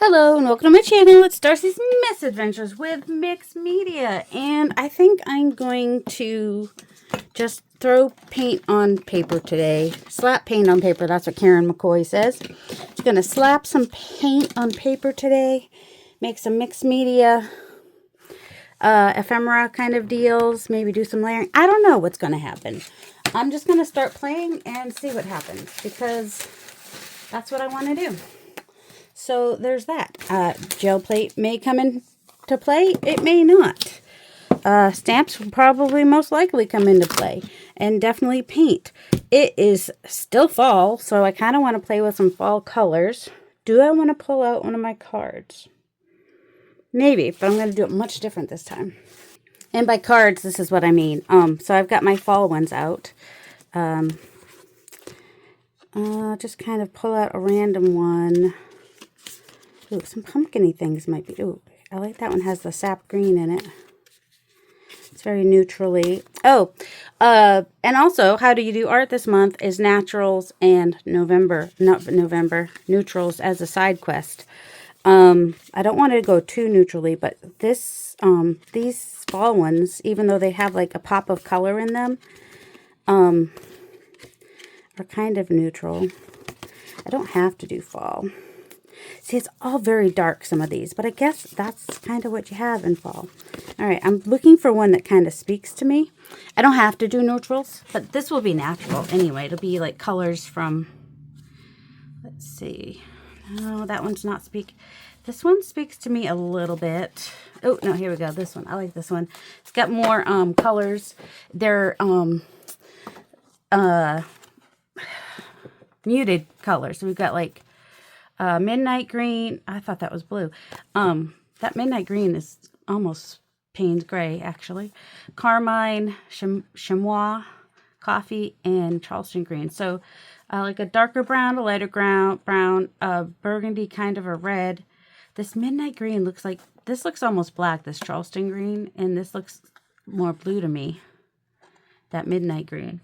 Hello and welcome to my channel. It's Darcy's Misadventures with Mixed Media, and I think I'm going to just throw paint on paper today. Slap paint on paper, that's what Karen McCoy says. Just going to slap some paint on paper today, make some mixed media ephemera kind of deals, maybe do some layering. I don't know what's going to happen. I'm just going to start playing and see what happens because that's what I want to do. So there's that. Gel plate may come into play. It may not. Stamps will probably most likely come into play. And definitely paint. It is still fall, so I kind of want to play with some fall colors. Do I want to pull out one of my cards? Maybe, but I'm going to do it much different this time. And by cards, this is what I mean. So I've got my fall ones out. Just kind of pull out a random one. Ooh, some pumpkin-y things might be. Ooh, I like that one. Has the sap green in it. It's very neutrally. Oh, and also, how do you do art this month is naturals and neutrals as a side quest. I don't want to go too neutrally, but these fall ones, even though they have like a pop of color in them, are kind of neutral. I don't have to do fall. See, it's all very dark, some of these, but I guess that's kind of what you have in fall. All right, I'm looking for one that kind of speaks to me. I don't have to do neutrals, but this will be natural anyway. It'll be like colors from, let's see. No, that one's not speak. This one speaks to me a little bit. Oh, no, here we go. This one. I like this one. It's got more colors. They're muted colors. So we've got like midnight green. I thought that was blue. That midnight green is almost Payne's gray, actually. Carmine, chamois, coffee, and Charleston green. So like a darker brown, a lighter brown, a burgundy, kind of a red. This midnight green looks like, this looks almost black, this Charleston green, and this looks more blue to me, that midnight green.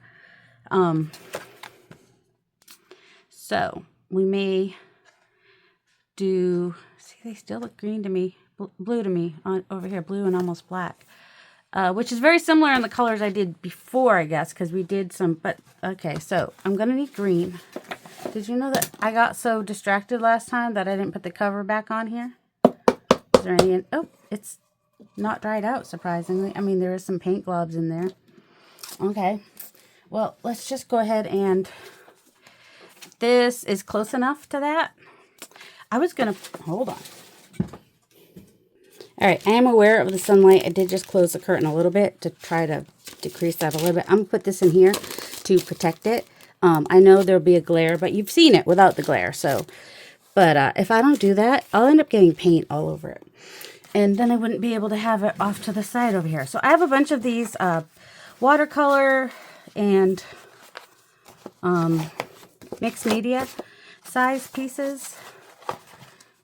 So we may do, see, they still look green to me, blue to me over here, blue and almost black, which is very similar in the colors I did before, I guess, because we did some, but okay, so I'm going to need green. Did you know that I got so distracted last time that I didn't put the cover back on here? Is there any, oh, it's not dried out, surprisingly. I mean, there is some paint globs in there. Okay, well, let's just go ahead and, this is close enough to that. I was going to, hold on. All right, I am aware of the sunlight. I did just close the curtain a little bit to try to decrease that a little bit. I'm going to put this in here to protect it. I know there'll be a glare, but you've seen it without the glare. So, but if I don't do that, I'll end up getting paint all over it. And then I wouldn't be able to have it off to the side over here. So I have a bunch of these watercolor and mixed media size pieces.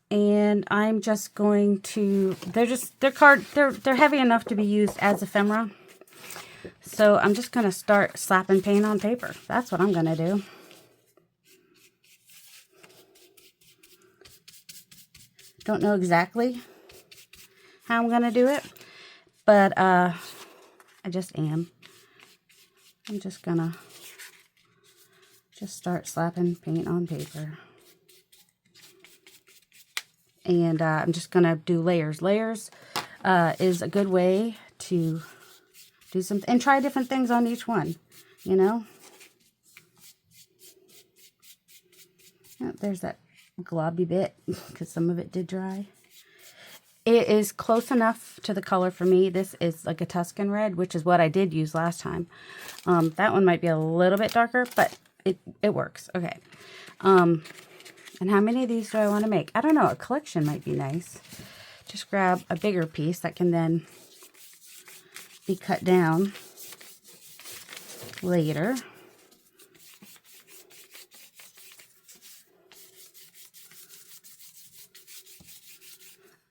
And I'm just going to, they're heavy enough to be used as ephemera. So I'm just going to start slapping paint on paper. That's what I'm going to do. Don't know exactly how I'm going to do it, but I just am. I'm just going to start slapping paint on paper. And I'm just going to do layers. Layers is a good way to do something and try different things on each one, you know. Oh, there's that globby bit because some of it did dry. It is close enough to the color for me. This is like a Tuscan red, which is what I did use last time. That one might be a little bit darker, but it works. Okay. And how many of these do I want to make? I don't know. A collection might be nice. Just grab a bigger piece that can then be cut down later.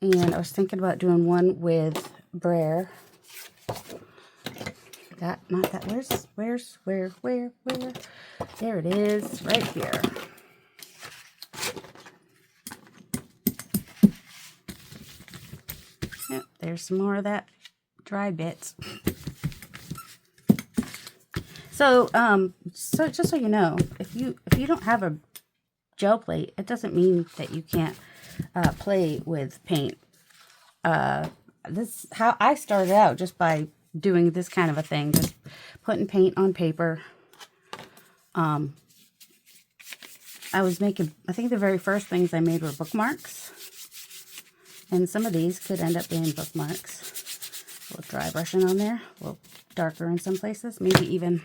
And I was thinking about doing one with Brayer. That, not that. Where? There it is, right here. there's some more of that dry bits. So, so just so you know, if you don't have a gel plate, it doesn't mean that you can't play with paint. This how I started out, just by doing this kind of a thing, just putting paint on paper. I was making, I think the very first things I made were bookmarks, and some of these could end up being bookmarks. A little dry brushing on there, a little darker in some places, maybe even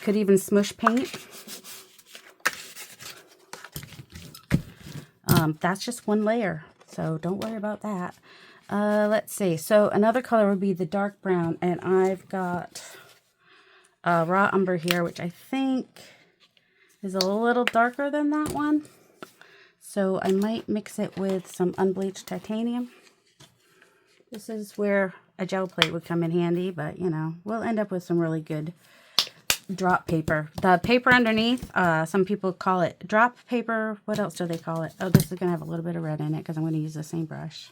could even smush paint. That's just one layer, so don't worry about that. Let's see. So another color would be the dark brown, and I've got raw umber here, which I think is a little darker than that one. So I might mix it with some unbleached titanium. This is where a gel plate would come in handy, but you know, we'll end up with some really good drop paper. The paper underneath, some people call it drop paper. What else do they call it? Oh, this is going to have a little bit of red in it because I'm going to use the same brush.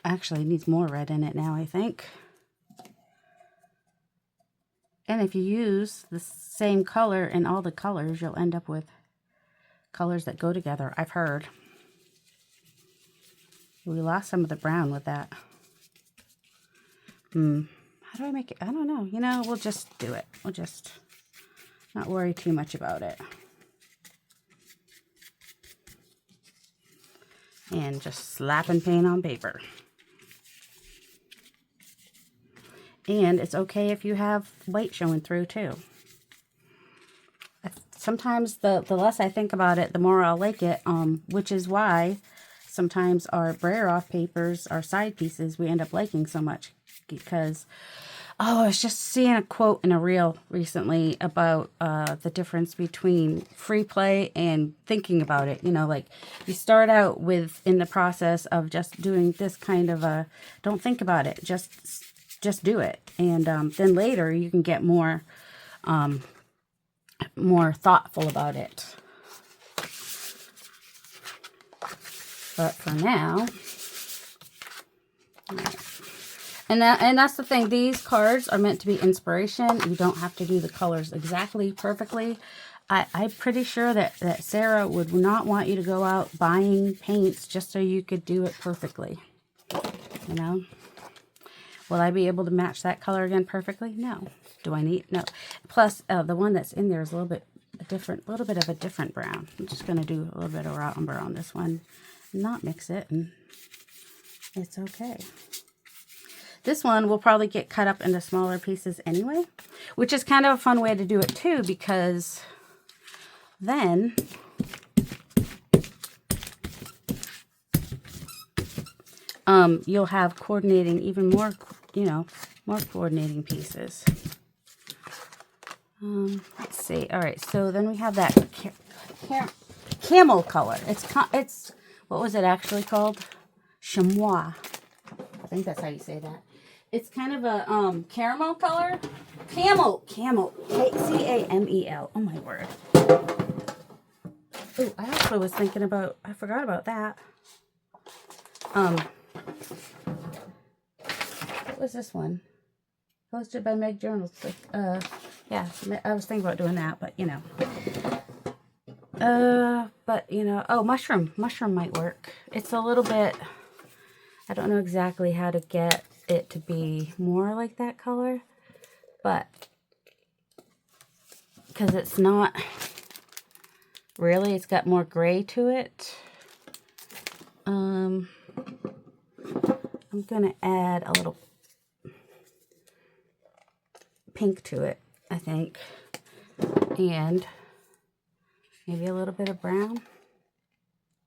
Actually, it needs more red in it now, I think. And if you use the same color in all the colors, you'll end up with colors that go together, I've heard. We lost some of the brown with that. How do I make it? I don't know. You know, we'll just do it. We'll just not worry too much about it. And just slapping paint on paper. And it's okay if you have white showing through too. Sometimes the less I think about it, the more I'll like it, which is why sometimes our brayer off papers, our side pieces, we end up liking so much. Because, oh, I was just seeing a quote in a reel recently about the difference between free play and thinking about it. You know, like you start out with, in the process of just doing this kind of a, don't think about it, just do it. And then later you can get more thoughtful about it. But for now, and that's the thing. These cards are meant to be inspiration. You don't have to do the colors exactly perfectly. I'm pretty sure that Sarah would not want you to go out buying paints just so you could do it perfectly. You know? Will I be able to match that color again perfectly? No. Do I need? No. Plus, the one that's in there is a little bit of a different brown. I'm just going to do a little bit of raw umber on this one. Not mix it, and it's okay. This one will probably get cut up into smaller pieces anyway, which is kind of a fun way to do it too, because then you'll have coordinating, even more, you know, more coordinating pieces. Let's see. All right, so then we have that camel color. It's what was it actually called? Chamois. I think that's how you say that. It's kind of a caramel color. Camel. C-A-M-E-L. Oh my word. Oh, I also was thinking about, I forgot about that. What was this one? Posted by Meg Journals. Yeah, I was thinking about doing that, but you know. But you know, oh, mushroom might work. It's a little bit, I don't know exactly how to get it to be more like that color, but because it's not really, it's got more gray to it. I'm gonna add a little pink to it, I think, and maybe a little bit of brown.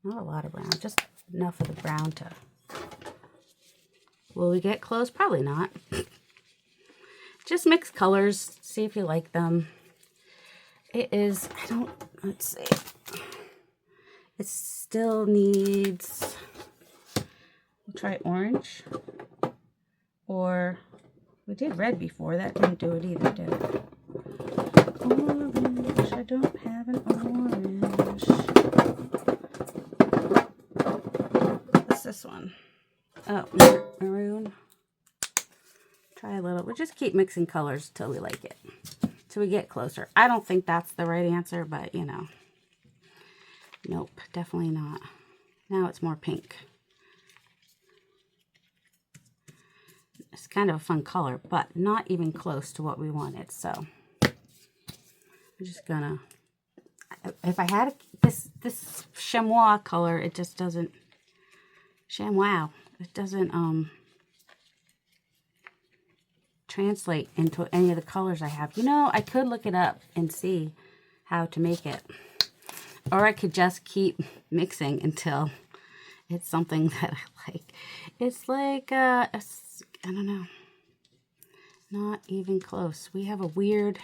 Not a lot of brown, just enough of the brown to... Will we get close? Probably not. Just mix colors, see if you like them. It is, let's see. It still needs, we'll try orange. Or, we did red before, that didn't do it either, did it? Orange, I don't have an orange. maroon. Try a little. We'll just keep mixing colors till we like it. Till we get closer. I don't think that's the right answer, but you know. Nope, definitely not. Now it's more pink. It's kind of a fun color, but not even close to what we wanted. So I'm just gonna, if I had this chamois color, it just doesn't, chamois, it doesn't translate into any of the colors I have. You know, I could look it up and see how to make it. Or I could just keep mixing until it's something that I like. It's like, I don't know. Not even close. We have a weird,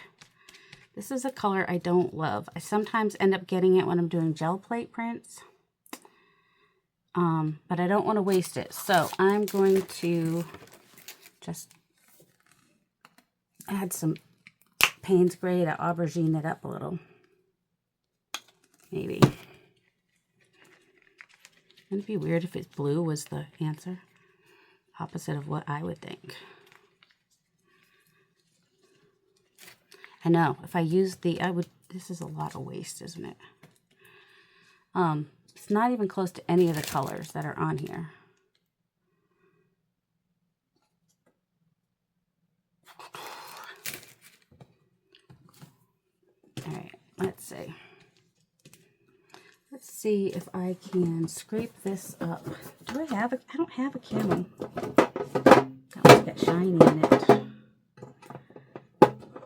this is a color I don't love. I sometimes end up getting it when I'm doing gel plate prints. But I don't want to waste it. So I'm going to just add some Payne's Gray to aubergine it up a little. Maybe. Wouldn't it be weird if it's blue was the answer? Opposite of what I would think. I know, if I used the, this is a lot of waste, isn't it? It's not even close to any of the colors that are on here. All right, let's see. Let's see if I can scrape this up. Do I have I don't have a camel. That one's got shiny in it.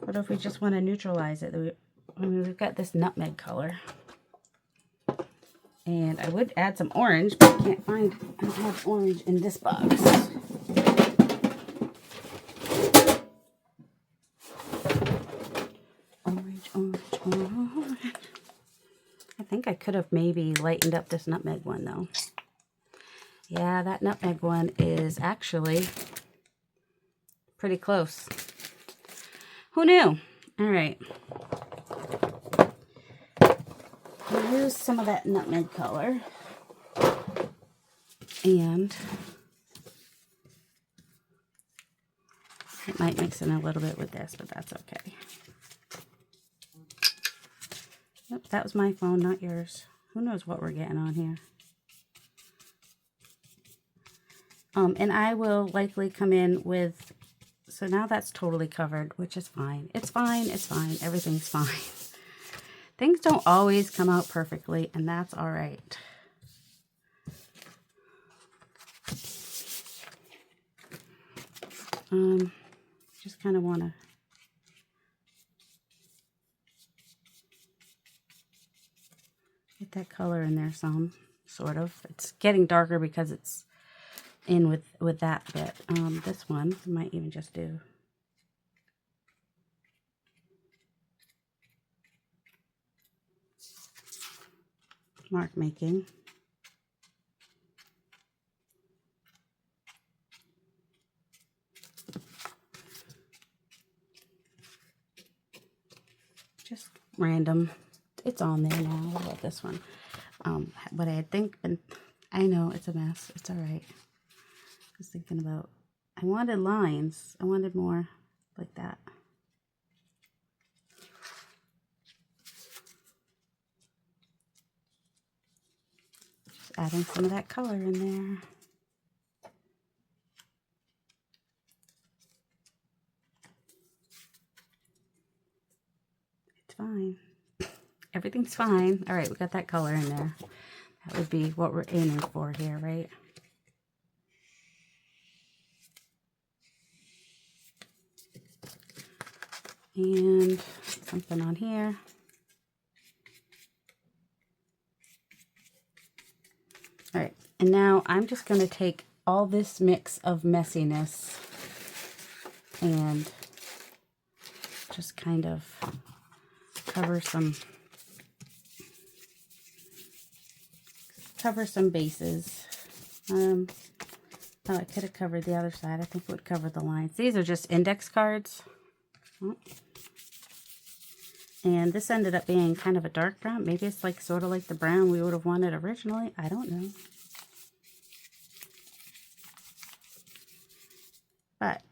What if we just want to neutralize it? We've got this nutmeg color. And I would add some orange, but I can't find, I don't have orange in this box. Orange, orange, orange. I think I could have maybe lightened up this nutmeg one though. Yeah, that nutmeg one is actually pretty close. Who knew? All right. I'll use some of that nutmeg color. And it might mix in a little bit with this, but that's okay. Yep, that was my phone, not yours. Who knows what we're getting on here. And I will likely come in with, so now that's totally covered, which is fine. It's fine, it's fine, everything's fine. Things don't always come out perfectly, and that's all right. Just kind of want to get that color in there some, sort of. It's getting darker because it's in with that bit. This one, I might even just do mark making. Just random. It's on there now. What about this one? What I think, and I know it's a mess. It's all right. I was thinking about, I wanted lines. I wanted more like that. Just adding some of that color in there. It's fine. Everything's fine. All right, we got that color in there. That would be what we're aiming for here, right? And something on here. All right, and now I'm just going to take all this mix of messiness and just kind of cover some bases. Oh, I could have covered the other side. I think it would cover the lines. These are just index cards. Oh. And this ended up being kind of a dark brown. Maybe it's like sort of like the brown we would have wanted originally. I don't know. But,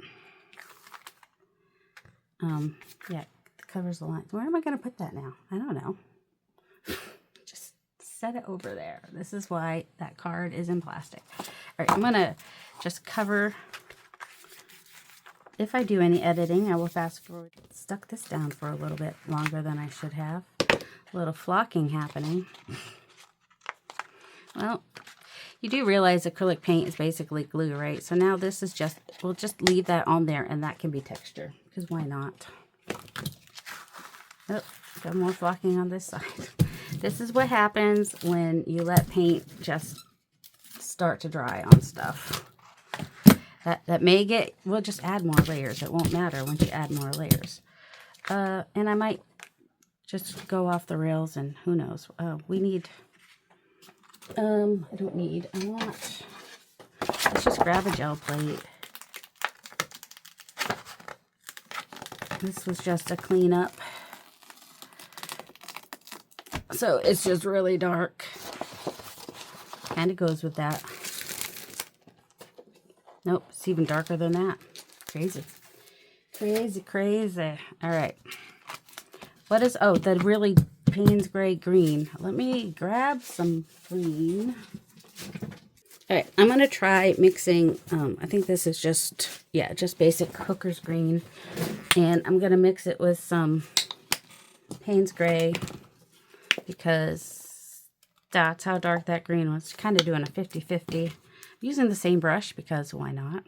yeah, it covers the lines. Where am I going to put that now? I don't know. Just set it over there. This is why that card is in plastic. All right, I'm going to just cover. If I do any editing, I will fast forward. Stuck this down for a little bit longer than I should have. A little flocking happening. Well, you do realize acrylic paint is basically glue, right? So now this is just, we'll just leave that on there and that can be texture, because why not? Oh, got more flocking on this side. This is what happens when you let paint just start to dry on stuff. That may get, we'll just add more layers. It won't matter once you add more layers. And I might just go off the rails and who knows. We need, I don't need, I want, let's just grab a gel plate. This was just a cleanup. So it's just really dark. Kind of goes with that. Nope, it's even darker than that. Crazy. Crazy, crazy. All right. What is, oh, the really Payne's Gray green. Let me grab some green. All right, I'm going to try mixing, I think this is just, yeah, just basic Hooker's green. And I'm going to mix it with some Payne's Gray because that's how dark that green was. Kind of doing a 50-50. Using the same brush because why not?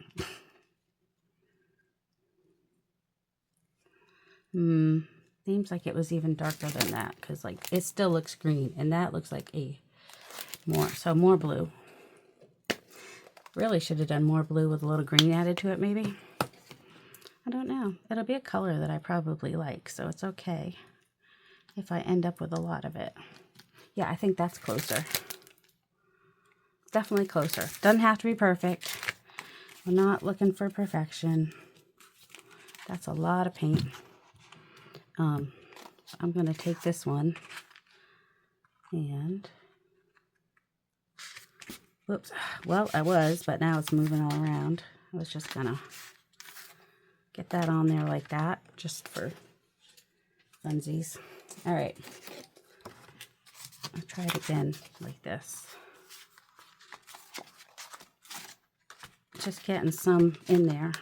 Seems like it was even darker than that because like it still looks green and that looks like a more blue. Really should have done more blue with a little green added to it maybe. I don't know. It'll be a color that I probably like, so it's okay if I end up with a lot of it. Yeah, I think that's closer. Definitely closer. Doesn't have to be perfect. We're not looking for perfection. That's a lot of paint. I'm going to take this one and, whoops, well, I was, but now it's moving all around. I was just going to get that on there like that, just for funsies. All right. I'll try it again like this. Just getting some in there.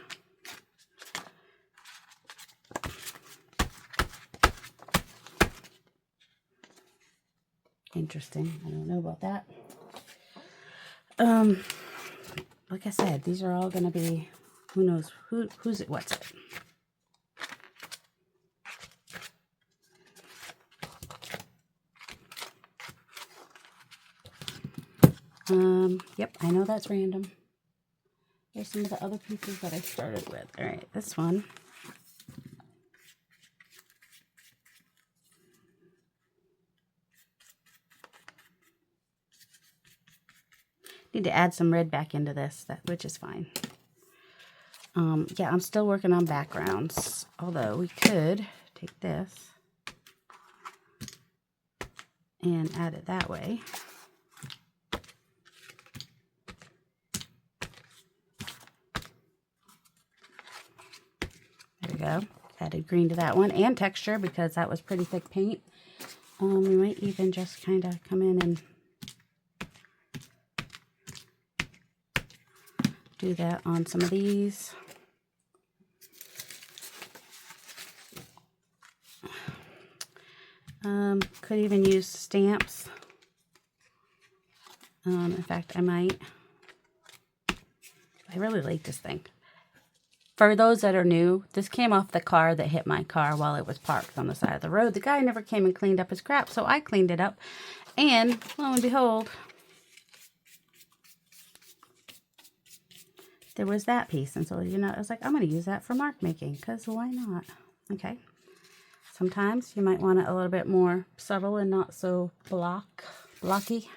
Interesting. I don't know about that. Like I said, these are all going to be, who knows, who's it, what's it. Yep, I know that's random. Here's some of the other pieces that I started with. All right, this one. Need to add some red back into this, which is fine. Yeah, I'm still working on backgrounds. Although we could take this and add it that way. There we go. Added green to that one and texture because that was pretty thick paint. We might even just kind of come in and do that on some of these. Could even use stamps. In fact, I might. I really like this thing. For those that are new, this came off the car that hit my car while it was parked on the side of the road. The guy never came and cleaned up his crap, so I cleaned it up. And lo and behold, there was that piece. And so, you know, I was like, I'm going to use that for mark making because why not? Okay. Sometimes you might want it a little bit more subtle and not so blocky.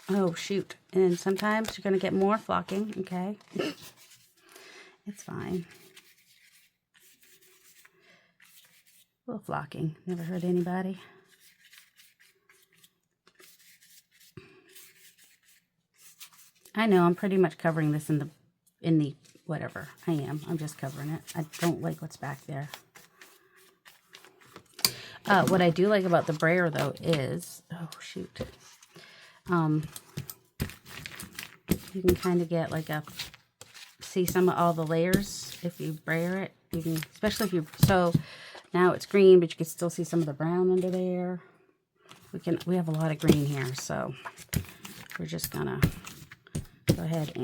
Oh, shoot. And sometimes you're going to get more flocking. Okay. It's fine. A little flocking. Never hurt anybody. I know I'm pretty much covering this in the in the, whatever. I'm just covering it. I don't like what's back there. What I do like about the brayer though is, oh shoot. You can kind of get like see some of all the layers if you brayer it. You can, especially if you, so now it's green, but you can still see some of the brown under there. We have a lot of green here, so we're just gonna go ahead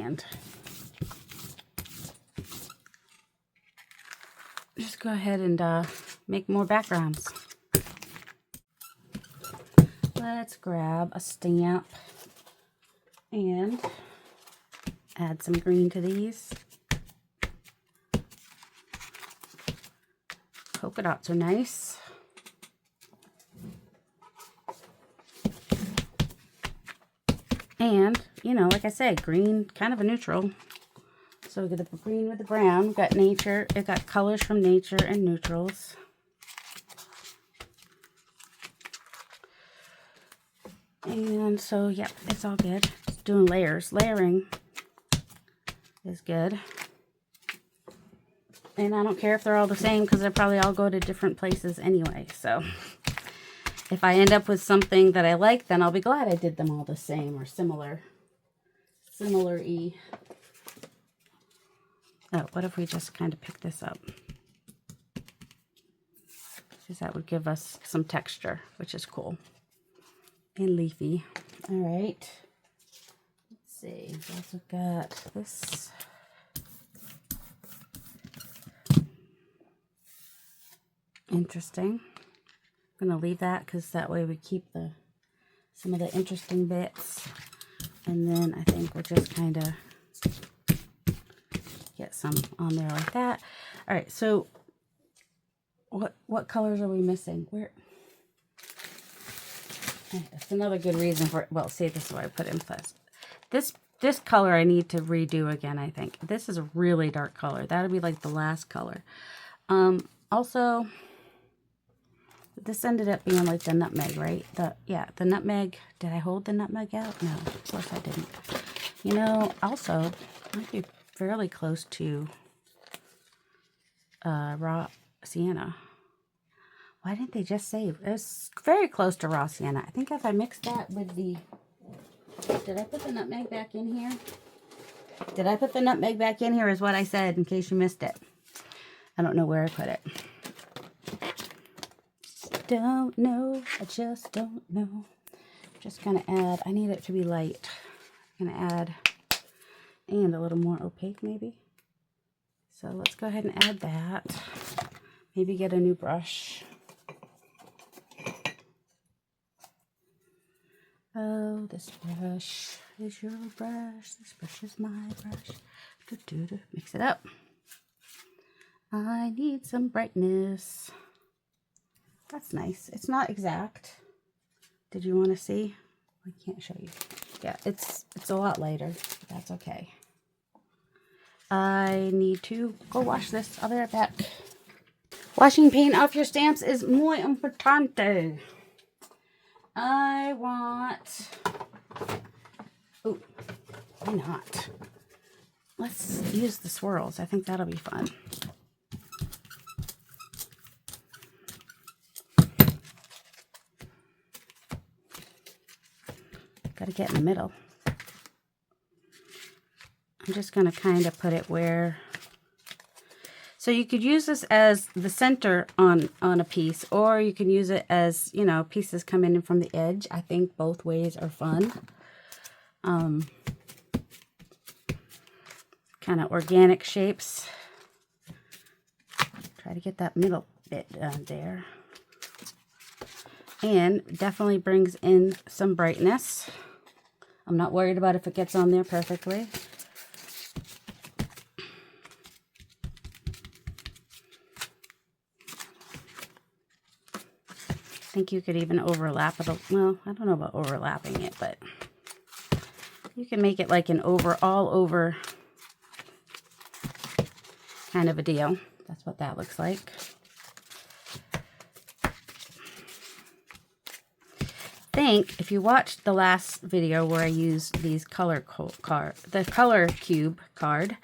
and make more backgrounds. Let's grab a stamp and add some green to these. Polka dots are nice. And, you know, like I said, green, kind of a neutral. So we get the green with the brown. We've got nature. It got colors from nature and neutrals. And so, yeah, it's all good. Just doing layers. Layering is good. And I don't care if they're all the same because they'll probably all go to different places anyway. So if I end up with something that I like, then I'll be glad I did them all the same or similar. Similar-y. Oh, what if we just kind of pick this up? Because that would give us some texture, which is cool. And leafy. All right. Let's see. We've also got this. Interesting. I'm going to leave that because that way we keep some of the interesting bits. And then I think we'll just kind of get some on there like that. All right. So what colors are we missing? Where? That's another good reason for it. Well, see, this is why I put in first. This color I need to redo again, I think. This is a really dark color. That would be like the last color. Also, this ended up being like the nutmeg, right? The nutmeg. Did I hold the nutmeg out? No, of course I didn't. You know, also, might be fairly close to raw sienna. Why didn't they just say? It was very close to raw sienna. I think if I mixed that with the... Did I put the nutmeg back in here? Did I put the nutmeg back in here is what I said in case you missed it. I don't know where I put it. Don't know. I just don't know. Just going to add... I need it to be light. I'm going to add... And a little more opaque maybe. So let's go ahead and add that. Maybe get a new brush. Oh, this brush is your brush. This brush is my brush. Mix it up. I need some brightness. That's nice. It's not exact. Did you want to see? I can't show you. Yeah, it's a lot lighter. That's okay. I need to go wash this. I'll be right back. Washing paint off your stamps is muy importante. I want... Oh, why not? Let's use the swirls. I think that'll be fun. Got to get in the middle. I'm just going to kind of put it where... So you could use this as the center on a piece, or you can use it as, you know, pieces come in from the edge. I think both ways are fun. Kind of organic shapes. Try to get that middle bit there. And definitely brings in some brightness. I'm not worried about if it gets on there perfectly. I think you could even overlap it. Well, I don't know about overlapping it, but you can make it like an all over kind of a deal. That's what that looks like. think if you watched the last video where I used these the color cube card,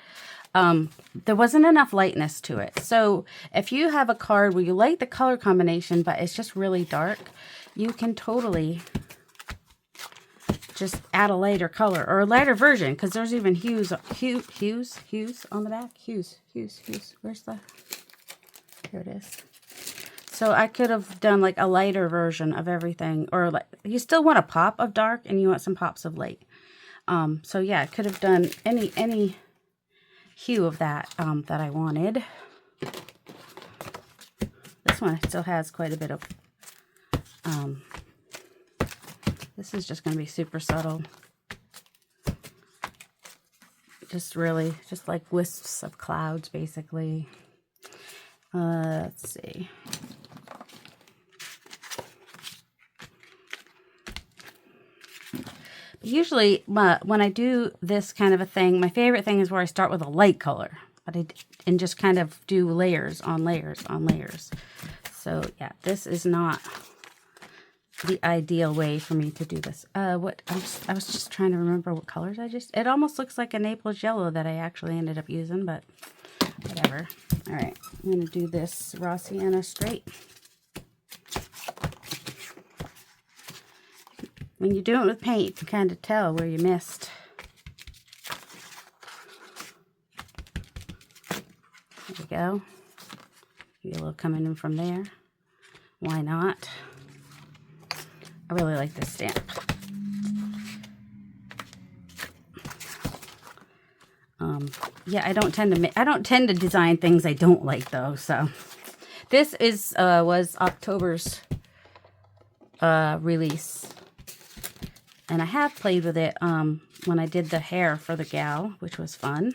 there wasn't enough lightness to it. So if you have a card where you like the color combination, but it's just really dark, you can totally just add a lighter color or a lighter version, because there's even hues on the back. Hues. Where's the, here it is. So I could have done like a lighter version of everything, or like you still want a pop of dark and you want some pops of light. So yeah, I could have done any hue of that that I wanted. This one still has quite a bit of, this is just going to be super subtle. Just really, just like wisps of clouds, basically. Let's see. Usually, when I do this kind of a thing, my favorite thing is where I start with a light color, and just kind of do layers on layers on layers. So yeah, this is not the ideal way for me to do this. I was just trying to remember what colors it almost looks like a Naples yellow that I actually ended up using, but whatever. All right, I'm going to do this raw sienna straight. When you're doing it with paint, you can kind of tell where you missed. There we go. Maybe a little coming in from there. Why not? I really like this stamp. Yeah, I don't tend to design things I don't like though. So this was October's release. And I have played with it when I did the hair for the gal, which was fun.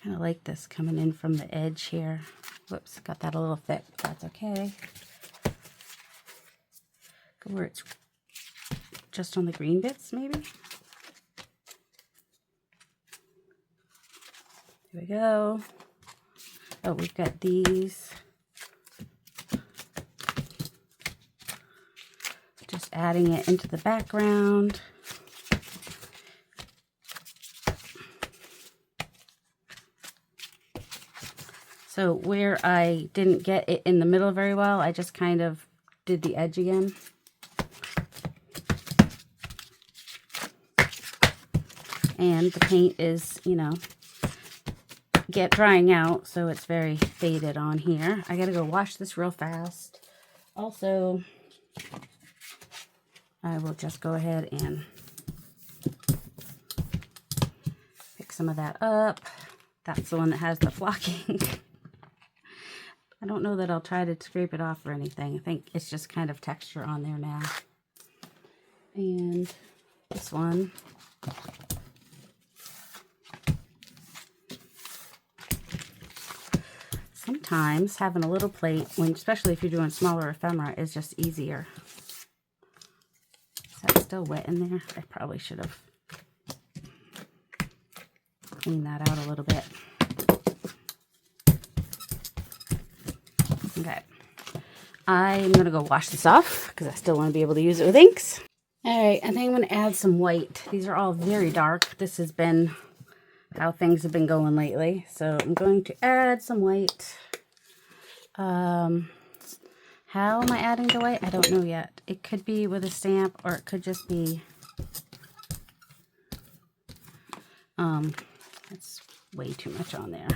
Kind of like this coming in from the edge here. Whoops, got that a little thick, but that's okay. Go where it's just on the green bits, maybe. Here we go. Oh, we've got these. Just adding it into the background. So where I didn't get it in the middle very well, I just kind of did the edge again. And the paint is, you know, drying out, so it's very faded on here. I gotta go wash this real fast. Also, I will just go ahead and pick some of that up. That's the one that has the flocking. I don't know that I'll try to scrape it off or anything. I think it's just kind of texture on there now. And this one. Sometimes having a little plate, especially if you're doing smaller ephemera, is just easier. Is that still wet in there? I probably should have cleaned that out a little bit. Okay. I'm going to go wash this off because I still want to be able to use it with inks. Alright, I think I'm going to add some white. These are all very dark. This has been how things have been going lately. So I'm going to add some white. How am I adding the white? I don't know yet. It could be with a stamp, or it could just be... that's way too much on there.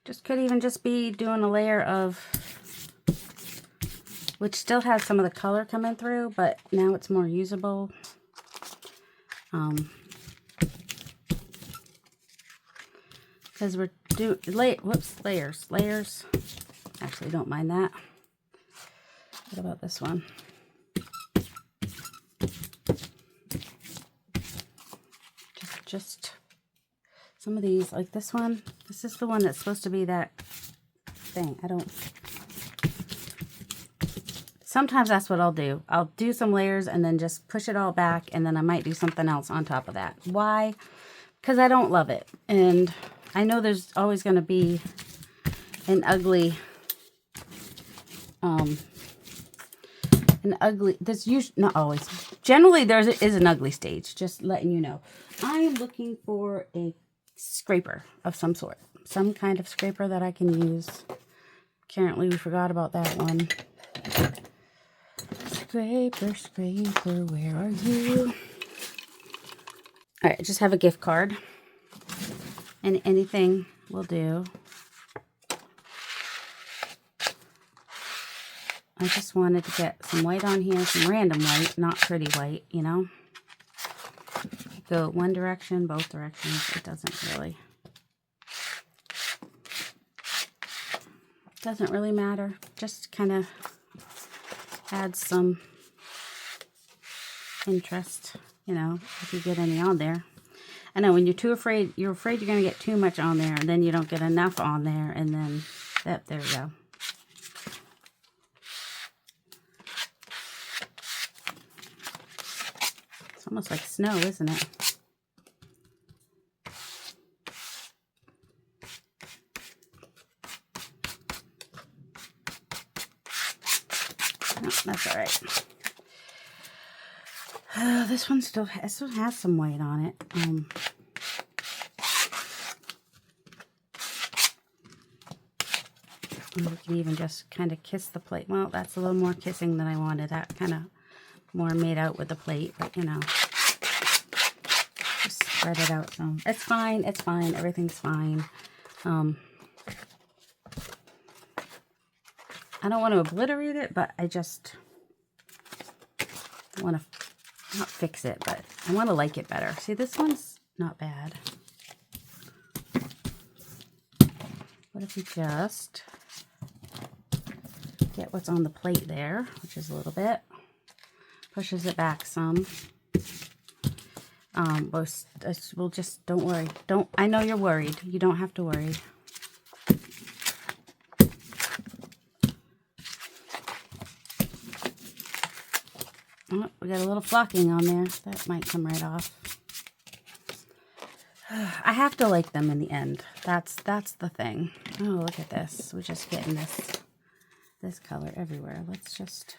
Just could even just be doing a layer of... which still has some of the color coming through, but now it's more usable. Because we're doing layers. Actually, don't mind that. What about this one? Just some of these, like this one. This is the one that's supposed to be that thing. Sometimes that's what I'll do. I'll do some layers and then just push it all back, and then I might do something else on top of that. Why? Because I don't love it. And I know there's always going to be an ugly, that's usually, not always. Generally, there is an ugly stage, just letting you know. I am looking for a scraper of some sort. Some kind of scraper that I can use. Currently, we forgot about that one. Scraper, scraper, where are you? All right, I just have a gift card. And anything will do. I just wanted to get some white on here, some random white, not pretty white, you know. Go one direction, both directions, it doesn't really matter. Just kind of add some interest, you know, if you get any on there. I know when you're afraid you're going to get too much on there, and then you don't get enough on there, and then, yep, there we go. It's almost like snow, isn't it? No, that's all right. This one still has some white on it. We can even just kind of kiss the plate. Well, that's a little more kissing than I wanted. That kind of more made out with the plate, but you know, just spread it out some. It's fine. It's fine. Everything's fine. I don't want to obliterate it, but I just want to not fix it, but I want to like it better. See, this one's not bad. What if we just get what's on the plate there, which is a little bit, pushes it back some. We'll just, don't worry. I know you're worried. You don't have to worry. Oh, we got a little flocking on there. That might come right off. I have to like them in the end. That's the thing. Oh, look at this. We're just getting this color everywhere. Let's just...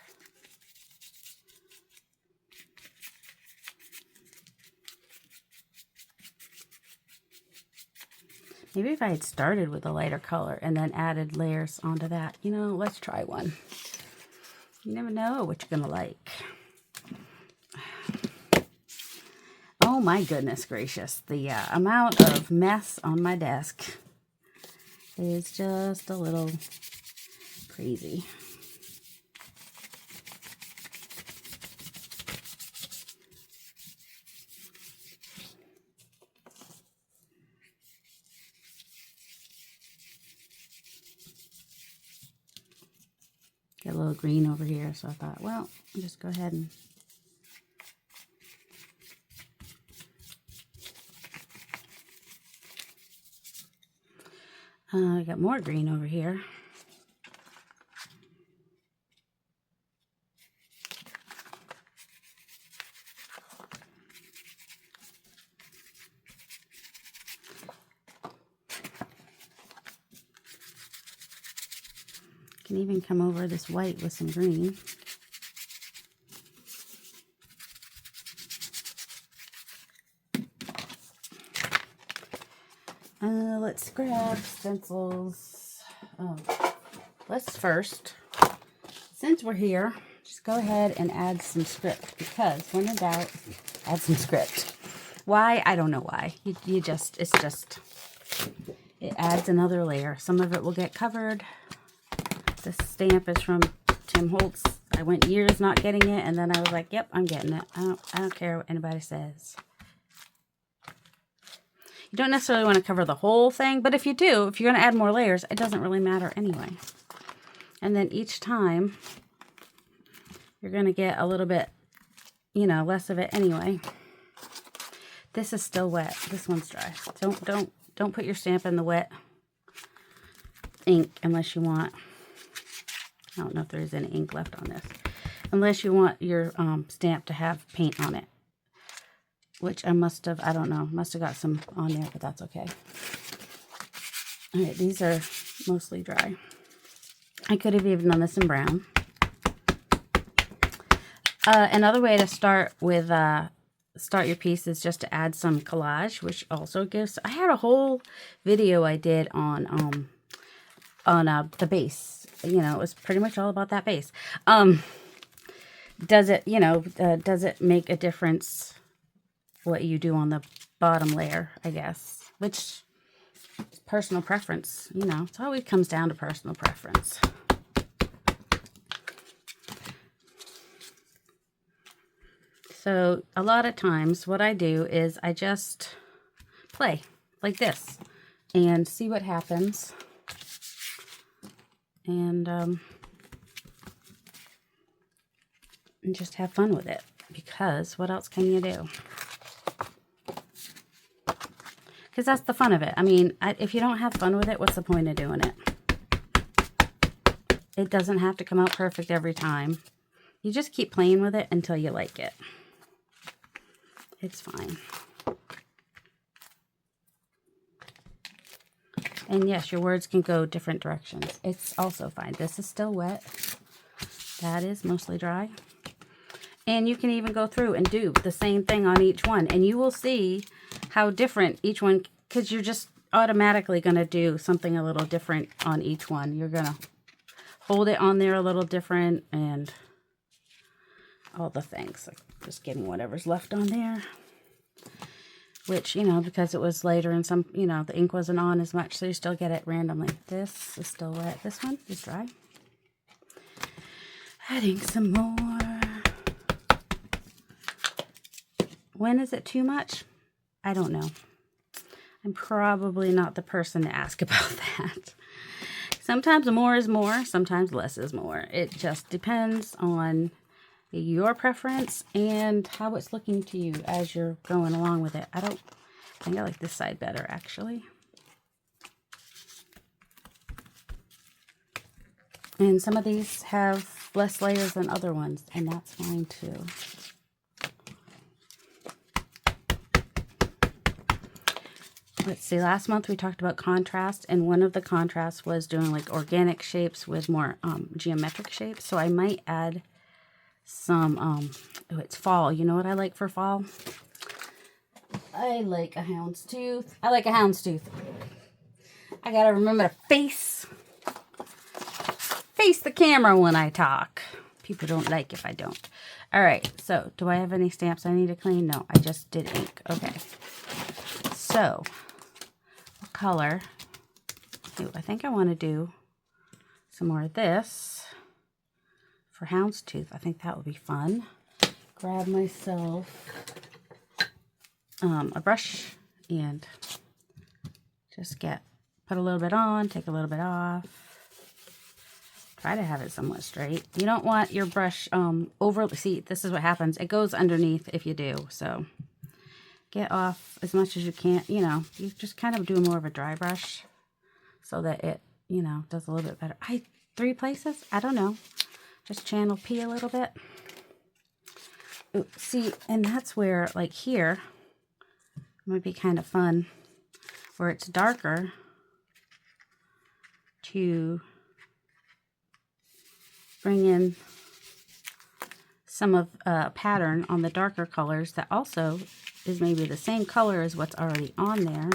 Maybe if I had started with a lighter color and then added layers onto that. You know, let's try one. You never know what you're going to like. Oh my goodness gracious. The amount of mess on my desk is just a little crazy. Got a little green over here, so I thought, well, I'll just go ahead and I got more green over here. Can even come over this white with some green. Let's grab stencils. Let's first, since we're here, just go ahead and add some script, because when in doubt, add some script. Why? I don't know why. It adds another layer. Some of it will get covered. This stamp is from Tim Holtz. I went years not getting it, and then I was like, yep, I'm getting it. I don't care what anybody says. You don't necessarily want to cover the whole thing, but if you do, if you're going to add more layers, it doesn't really matter anyway. And then each time, you're going to get a little bit, you know, less of it anyway. This is still wet. This one's dry. Don't put your stamp in the wet ink unless you want. I don't know if there is any ink left on this. Unless you want your stamp to have paint on it. Which I must have, I don't know, must have got some on there, but that's okay. All right, these are mostly dry. I could have even done this in brown. Another way to start with start your piece is just to add some collage, which also gives. I had a whole video I did on the base. You know, it was pretty much all about that base. Does it, you know, does it make a difference what you do on the bottom layer, I guess, which is personal preference, you know, it always comes down to personal preference. So a lot of times what I do is I just play like this and see what happens. And just have fun with it, because what else can you do? Because that's the fun of it. I mean, if you don't have fun with it, what's the point of doing it? It doesn't have to come out perfect every time. You just keep playing with it until you like it. It's fine. And yes, your words can go different directions. It's also fine. This is still wet. That is mostly dry. And you can even go through and do the same thing on each one. And you will see how different each one, because you're just automatically going to do something a little different on each one. You're going to hold it on there a little different and all the things. Like just getting whatever's left on there. Which, you know, because it was later and some, you know, the ink wasn't on as much, so you still get it randomly. This is still wet. This one is dry. Adding some more. When is it too much? I don't know. I'm probably not the person to ask about that. Sometimes more is more, sometimes less is more. It just depends on your preference and how it's looking to you as you're going along with it. I think I like this side better, actually. And some of these have less layers than other ones, and that's fine too. Let's see, last month we talked about contrast, and one of the contrasts was doing like organic shapes with more geometric shapes. So I might add some, oh, it's fall. You know what I like for fall? I like a houndstooth. I like a houndstooth. I gotta remember to face the camera when I talk. People don't like if I don't. All right, so do I have any stamps I need to clean? No, I just did ink. Okay. So, what color? Ooh, I think I want to do some more of this for houndstooth. I think that would be fun. Grab myself a brush and just put a little bit on, take a little bit off. Try to have it somewhat straight. You don't want your brush see, this is what happens. It goes underneath if you do. So get off as much as you can. You know, you just kind of do more of a dry brush so that it, you know, does a little bit better. 3 places? I don't know. Just channel P a little bit. Ooh, see, and that's where, like here, it might be kind of fun, where it's darker, to bring in some of pattern on the darker colors that also is maybe the same color as what's already on there.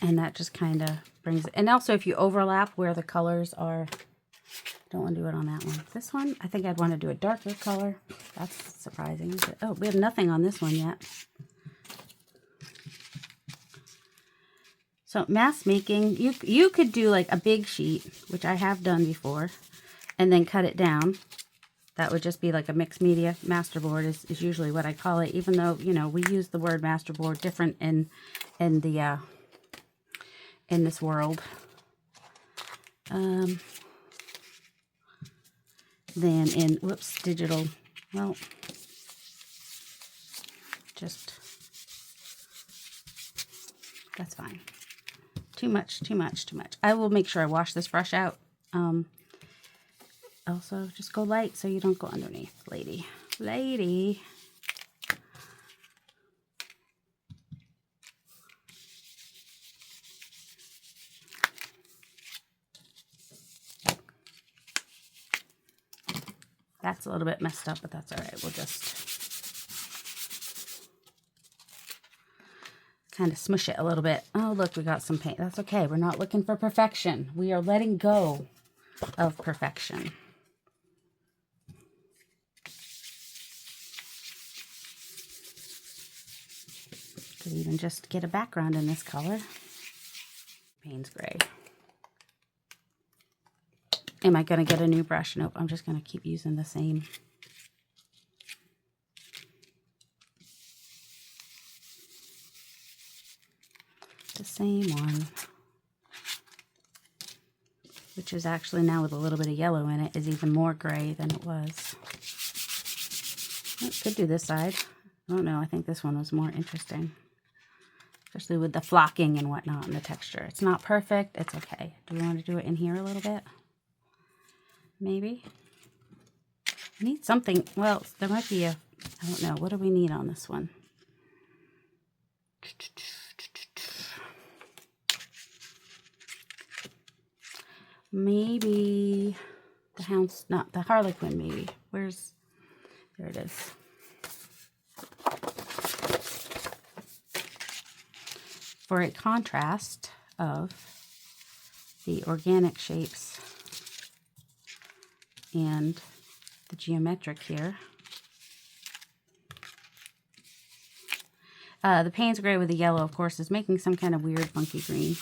And that just kind of brings it. And also if you overlap where the colors are, don't want to do it on that one. This one, I think I'd want to do a darker color. That's surprising. Oh, we have nothing on this one yet. So mask making, you could do like a big sheet, which I have done before, and then cut it down. That would just be like a mixed media. Masterboard is usually what I call it, even though, you know, we use the word masterboard different in this world. Than in, whoops, digital. Well, just, that's fine. Too much, too much, too much. I will make sure I wash this brush out. Also, just go light so you don't go underneath, lady. Lady. That's a little bit messed up, but that's all right. We'll just kind of smush it a little bit. Oh, look, we got some paint. That's okay. We're not looking for perfection. We are letting go of perfection. Could even just get a background in this color. Payne's gray. Am I going to get a new brush? Nope, I'm just going to keep using the same. The same one. Which is actually now with a little bit of yellow in it, is even more gray than it was. I could do this side. I don't know, I think this one was more interesting. Especially with the flocking and whatnot and the texture. It's not perfect, it's okay. Do we want to do it in here a little bit? Maybe. I need something, well, there might be a, I don't know, what do we need on this one? Maybe the hounds, not the Harlequin, maybe. Where's, there it is. For a contrast of the organic shapes and the geometric here. The Payne's gray with the yellow, of course, is making some kind of weird funky green.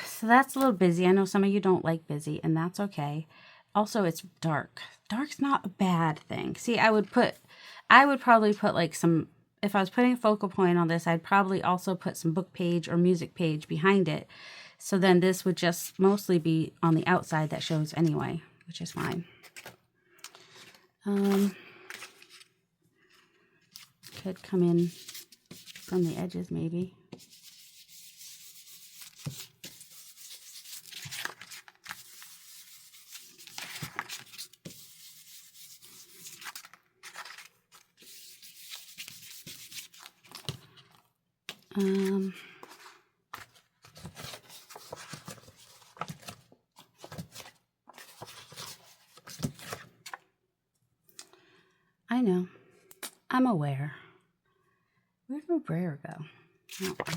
So that's a little busy. I know some of you don't like busy, and that's okay. Also, it's dark. Dark's not a bad thing. See, I would probably put like some, if I was putting a focal point on this, I'd probably also put some book page or music page behind it. So then this would just mostly be on the outside that shows anyway, which is fine. Could come in from the edges maybe. I know. I'm aware. Where'd my brayer go? Oh, okay.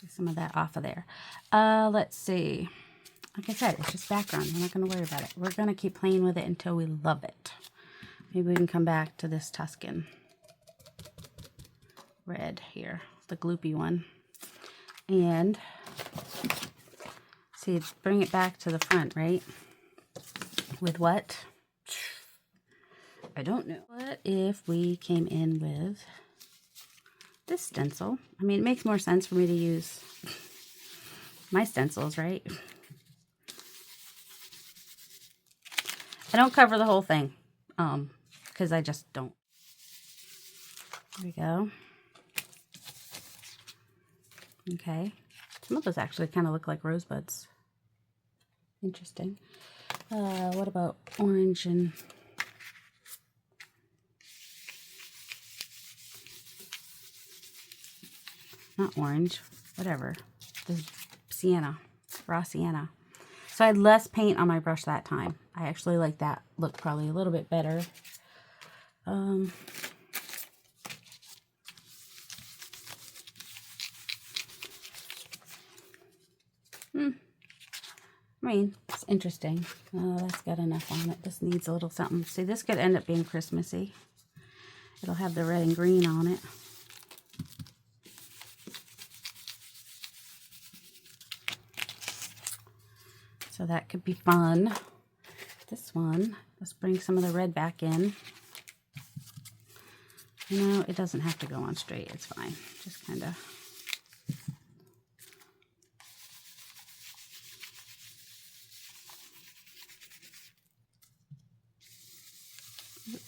Get some of that off of there. Let's see. Like I said, it's just background. We're not going to worry about it. We're going to keep playing with it until we love it. Maybe we can come back to this Tuscan red here, the gloopy one. And see, bring it back to the front, right? With what? I don't know. What if we came in with this stencil? I mean, it makes more sense for me to use my stencils, right? I don't cover the whole thing, because I just don't. There we go. Okay. Some of those actually kind of look like rosebuds. Interesting. What about orange and... not orange, whatever, the sienna, raw sienna. So I had less paint on my brush that time. I actually like that look probably a little bit better. I mean, it's interesting. Oh, that's got enough on it. This needs a little something. See, this could end up being Christmassy. It'll have the red and green on it. So that could be fun. This one, let's bring some of the red back in. You know, it doesn't have to go on straight. It's fine. Just kind of.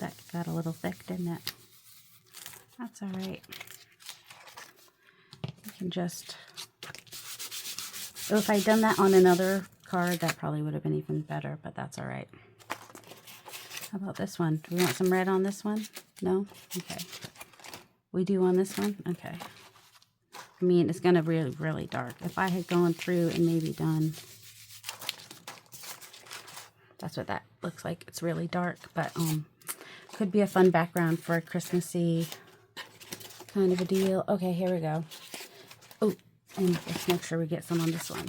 That got a little thick, didn't it? That's all right. You can just. Oh, if I'd done that on another card, that probably would have been even better, but that's all right. How about this one? Do we want some red on this one? No? Okay. We do on this one? Okay. I mean, it's going to be really, really dark. If I had gone through and maybe done, that's what that looks like. It's really dark, but could be a fun background for a Christmassy kind of a deal. Okay, here we go. Oh, and let's make sure we get some on this one.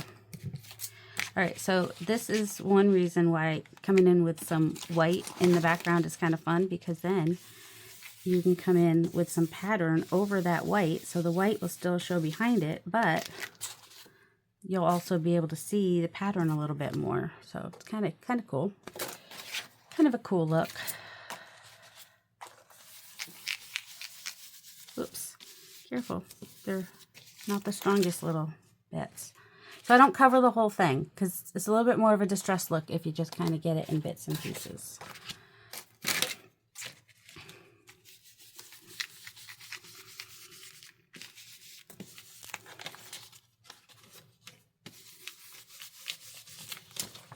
All right, so this is one reason why coming in with some white in the background is kind of fun, because then you can come in with some pattern over that white, so the white will still show behind it, but you'll also be able to see the pattern a little bit more. So it's kind of cool. Kind of a cool look. Oops, careful. They're not the strongest little bits. So I don't cover the whole thing because it's a little bit more of a distressed look if you just kind of get it in bits and pieces.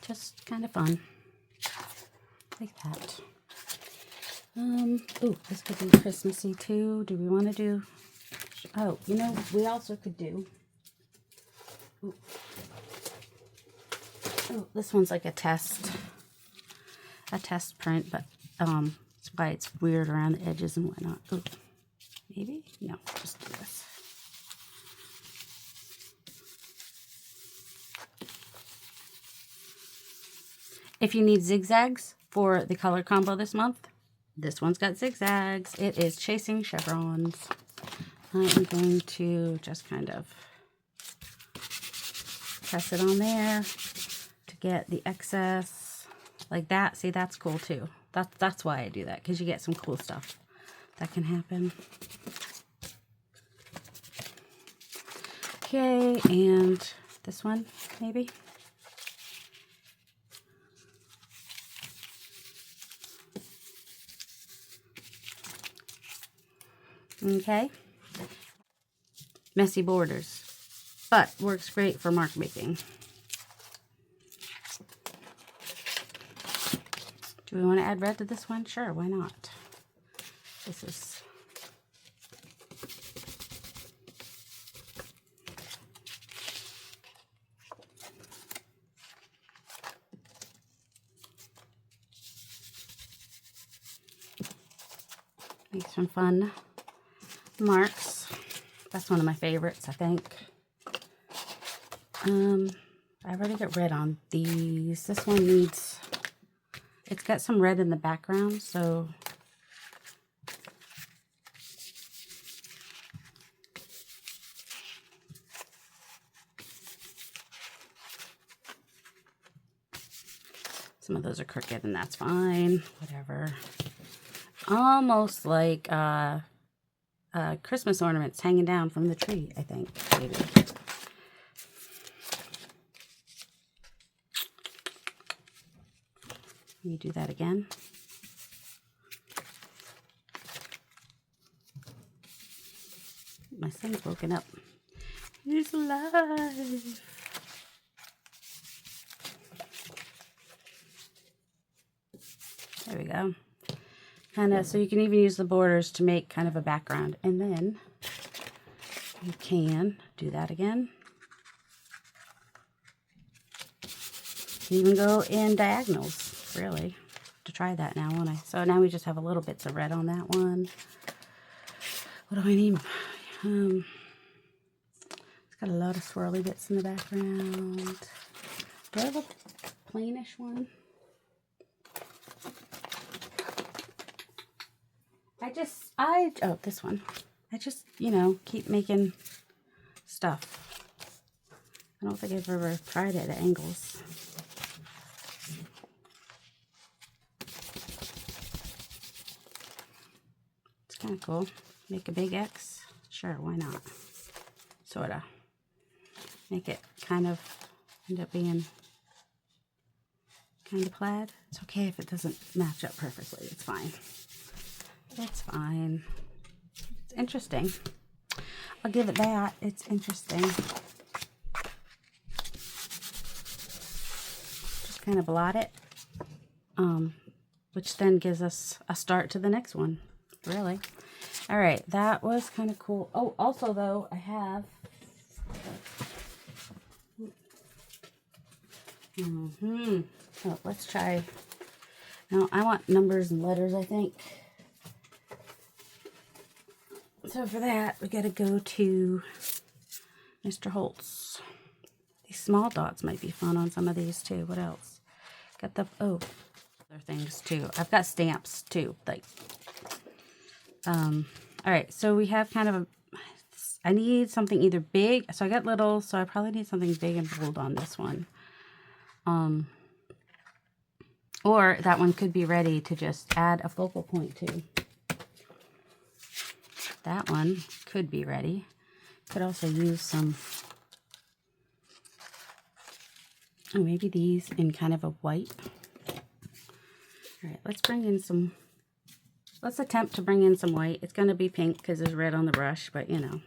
Just kind of fun. Like that. Ooh, this could be Christmassy too. Do we want to do... Oh, you know, we also could do... Ooh. Oh, this one's like a test print, but that's why it's weird around the edges and whatnot. Ooh, maybe? No, just do this. If you need zigzags for the color combo this month, this one's got zigzags. It is Chasing Chevrons. I am going to just kind of press it on there to get the excess like that. See, that's cool too. That's why I do that, because you get some cool stuff that can happen. Okay, and this one maybe. Okay, messy borders, but works great for mark making. Do we want to add red to this one? Sure, why not? This is... make some fun marks. That's one of my favorites, I think. I already got red on these. This one needs... It's got some red in the background, so... Some of those are crooked, and that's fine. Whatever. Almost like Christmas ornaments hanging down from the tree, I think. Maybe. Let me do that again. My son's woken up. He's alive. There we go. Kind of, so you can even use the borders to make kind of a background. And then you can do that again. You can go in diagonals, really. To try that now, won't I? So now we just have a little bits of red on that one. What do I need? It's got a lot of swirly bits in the background. Do I have a plainish one? Oh, this one. I just, you know, keep making stuff. I don't think I've ever tried it at angles. It's kind of cool. Make a big X. Sure, why not? Sorta. Make it kind of end up being kind of plaid. It's okay if it doesn't match up perfectly. It's fine. It's fine. It's interesting. I'll give it that. It's interesting. Just kind of blot it. Which then gives us a start to the next one. Really. All right. That was kind of cool. Oh, also though, I have Oh, let's try. No, I want numbers and letters, I think. So for that, we got to go to Mr. Holtz. These small dots might be fun on some of these too. What else? Got the, oh, other things too. I've got stamps too. Like, all right, so we have kind of a, I need something either big. So I got little, so I probably need something big and bold on this one. Or that one could be ready to just add a focal point to. That one could be ready. Could also use some, oh, maybe these in kind of a white. All right, let's bring in some, let's attempt to bring in some white. It's going to be pink because there's red on the brush, but you know,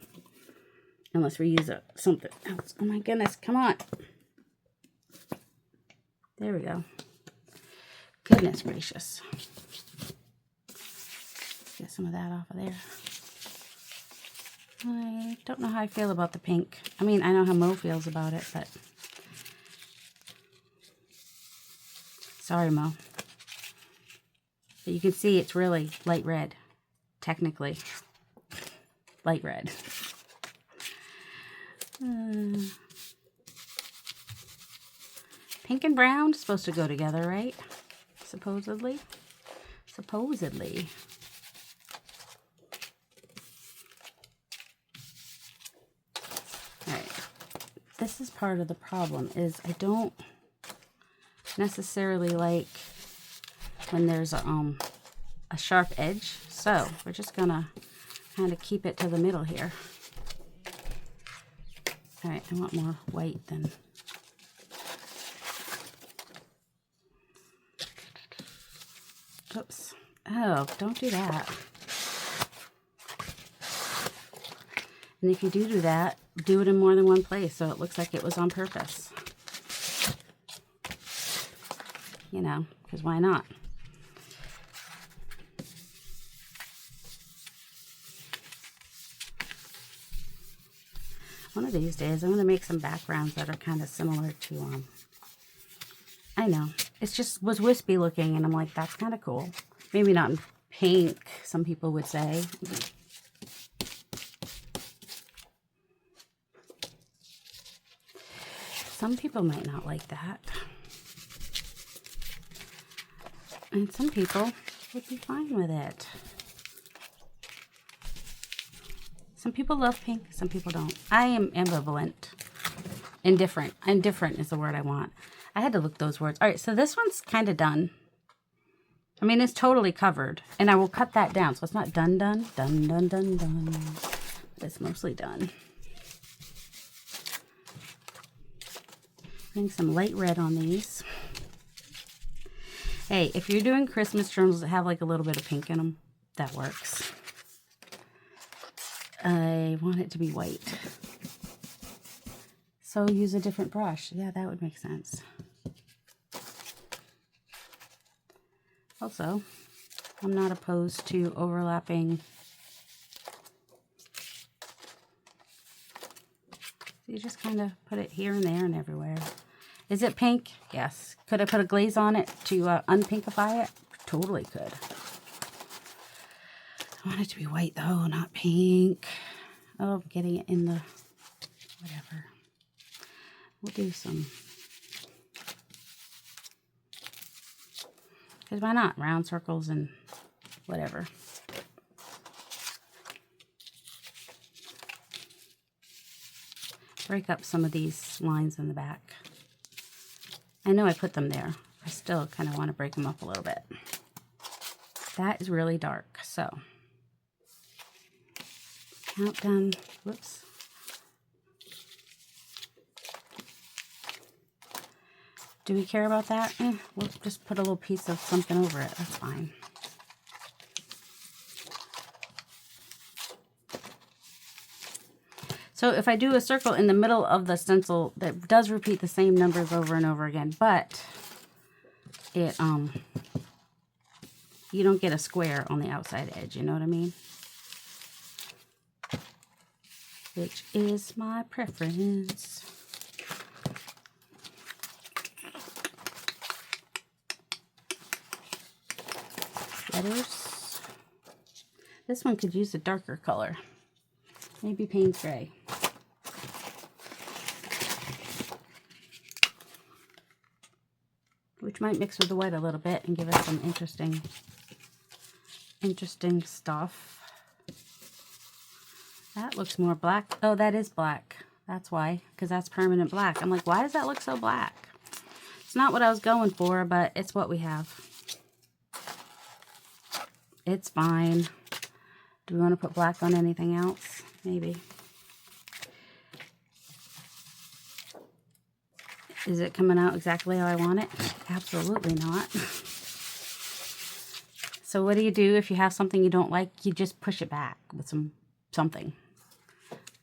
unless we use something else. Oh my goodness, come on. There we go. Goodness gracious. Get some of that off of there. I don't know how I feel about the pink. I mean, I know how Mo feels about it, but sorry, Mo. But you can see it's really light red, technically. Light red. Pink and brown supposed to go together, right? Supposedly. Supposedly. All right. This is part of the problem, is I don't necessarily like when there's a sharp edge. So we're just gonna kind of keep it to the middle here. All right, I want more white than. Oops. Oh, don't do that. And if you do that, do it in more than one place so it looks like it was on purpose. You know, because why not? One of these days, I'm going to make some backgrounds that are kind of similar to, I know, it's just was wispy looking, and I'm like, that's kind of cool. Maybe not in pink, some people would say. Some people might not like that. And some people would be fine with it. Some people love pink, some people don't. I am ambivalent. Indifferent. Indifferent is the word I want. I had to look those words. All right, so this one's kind of done. I mean, it's totally covered. And I will cut that down. So it's not done. But it's mostly done. Putting some light red on these. Hey, if you're doing Christmas journals that have like a little bit of pink in them, that works. I want it to be white. So use a different brush. Yeah, that would make sense. Also, I'm not opposed to overlapping. So you just kind of put it here and there and everywhere. Is it pink? Yes. Could I put a glaze on it to unpinkify it? Totally could. I want it to be white though, not pink. Oh, I'm getting it in the whatever. We'll do some. Because why not? Round circles and whatever. Break up some of these lines in the back. I know I put them there. I still kind of want to break them up a little bit. That is really dark, so. Countdown, whoops. Do we care about that? We'll just put a little piece of something over it, that's fine. So if I do a circle in the middle of the stencil, that does repeat the same numbers over and over again, but it, you don't get a square on the outside edge, you know what I mean? Which is my preference. Letters. This one could use a darker color. Maybe Payne's Gray. Which might mix with the white a little bit and give us some interesting stuff. That looks more black. Oh, that is black. That's why, because that's permanent black. I'm like, why does that look so black? It's not what I was going for, but it's what we have. It's fine. Do we want to put black on anything else? Maybe. Is it coming out exactly how I want it? Absolutely not. So what do you do if you have something you don't like? You just push it back with something.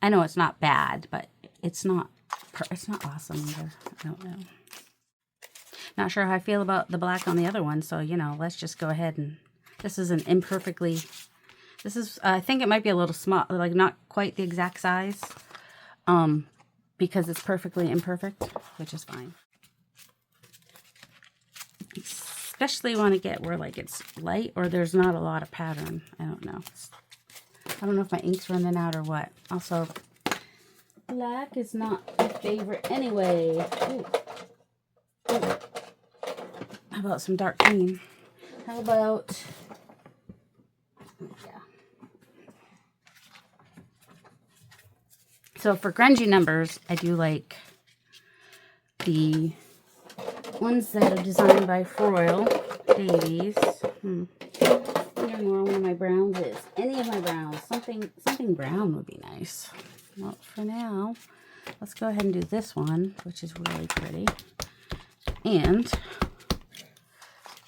I know it's not bad, but it's not awesome either. I don't know. Not sure how I feel about the black on the other one, so you know, let's just go ahead and this is an imperfectly. This is I think it might be a little small, like not quite the exact size. Because it's perfectly imperfect, which is fine. Especially want to get where like it's light or there's not a lot of pattern. I don't know. I don't know if my ink's running out or what. Also, black is not my favorite anyway. Ooh. Ooh. How about some dark green? How about, yeah. So for grungy numbers, I do like the ones that are designed by Froyle Davies. I wonder where one of my browns is. Any of my browns. Something brown would be nice. Well, for now, let's go ahead and do this one, which is really pretty. And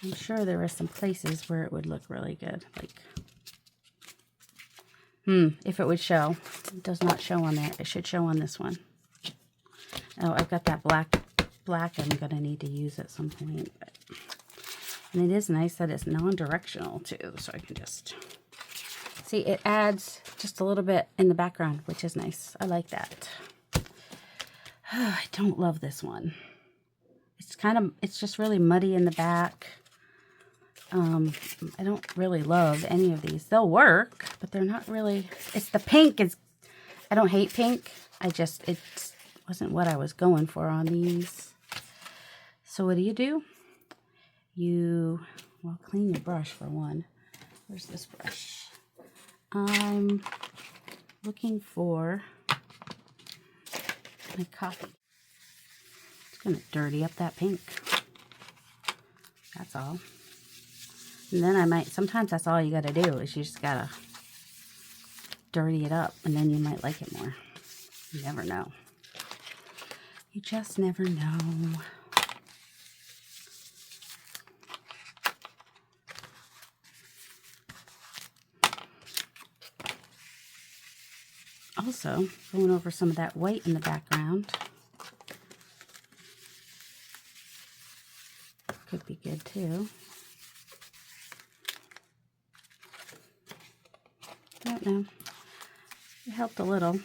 I'm sure there are some places where it would look really good. Like, if it would show. It does not show on there. It should show on this one. Oh, I've got that black I'm going to need to use at some point. But, and it is nice that it's non-directional too, so I can just see it adds just a little bit in the background, which is nice. I like that. I don't love this one. It's just really muddy in the back. I don't really love any of these. They'll work, but they're not really, it's the pink I don't hate pink. It wasn't what I was going for on these. So what do? Well, clean your brush for one. Where's this brush? I'm looking for my copy. It's going to dirty up that pink. That's all. And then sometimes that's all you got to do is you just got to dirty it up and then you might like it more. You never know. You just never know. Also, going over some of that white in the background. Could be good too. I don't know. It helped a little.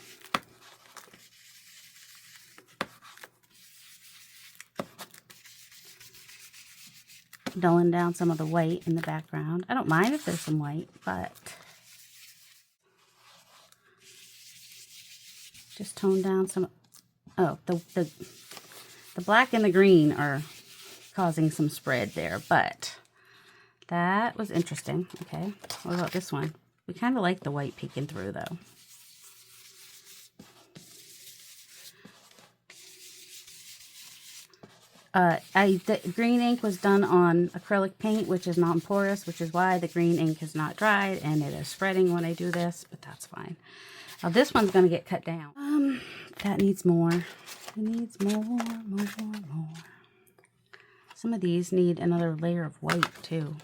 Dulling down some of the white in the background. I don't mind if there's some white, but just tone down some. Oh, the black and the green are causing some spread there, but that was interesting. Okay, what about this one? We kind of like the white peeking through though. The green ink was done on acrylic paint, which is non-porous, which is why the green ink is not dried, and it is spreading when I do this, but that's fine. Now this one's going to get cut down. That needs more. It needs more. Some of these need another layer of white too.